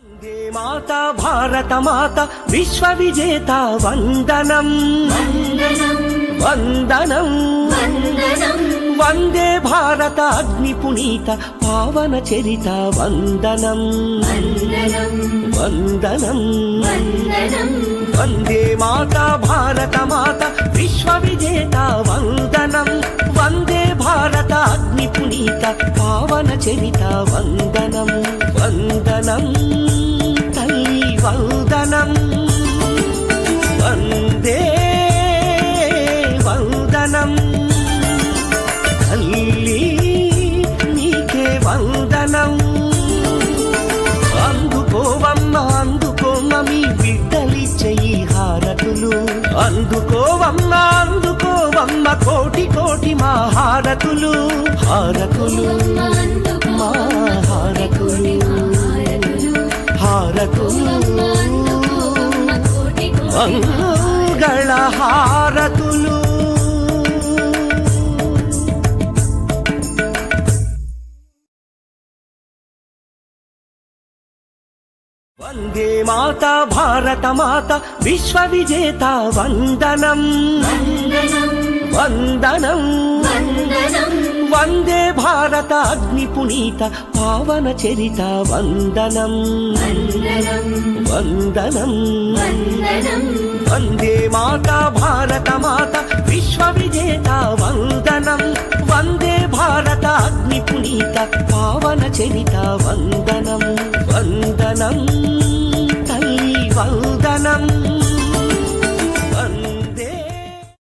వందే మాతా భారత మాత విశ్వ విజేత వందనం వందనం వందే భారత అగ్ని పునీత పావన చరిత వందనం వందనం వందే మాతా భారత మాత విశ్వ విజేత వందనం వందే భారత అగ్ని పునీత పావన చరిత వందనం వందనం తల్లి వందనం వందే వందనం తల్లి నీకే వందనం అందుకోవమ్మ అందుకోమ్మ మీ బిడ్డలిచ్చే ఈ హారతులు అందుకోవమ్మ అందుకోవమ్మ కోటి కోటి మా హారతులు హారతులు మా హారతులు హారతులు మంగళ హారతులు వందే మాతా భారత మాత విశ్వ విజేత వందనం వందనం వందే భారత అగ్ని పునీత పావన చరిత వందనం వందనం వందే మాతా భారత మాత విశ్వ విజేత వందనం వందే భారత అగ్ని పునీత పావన చరిత వందనం వందనం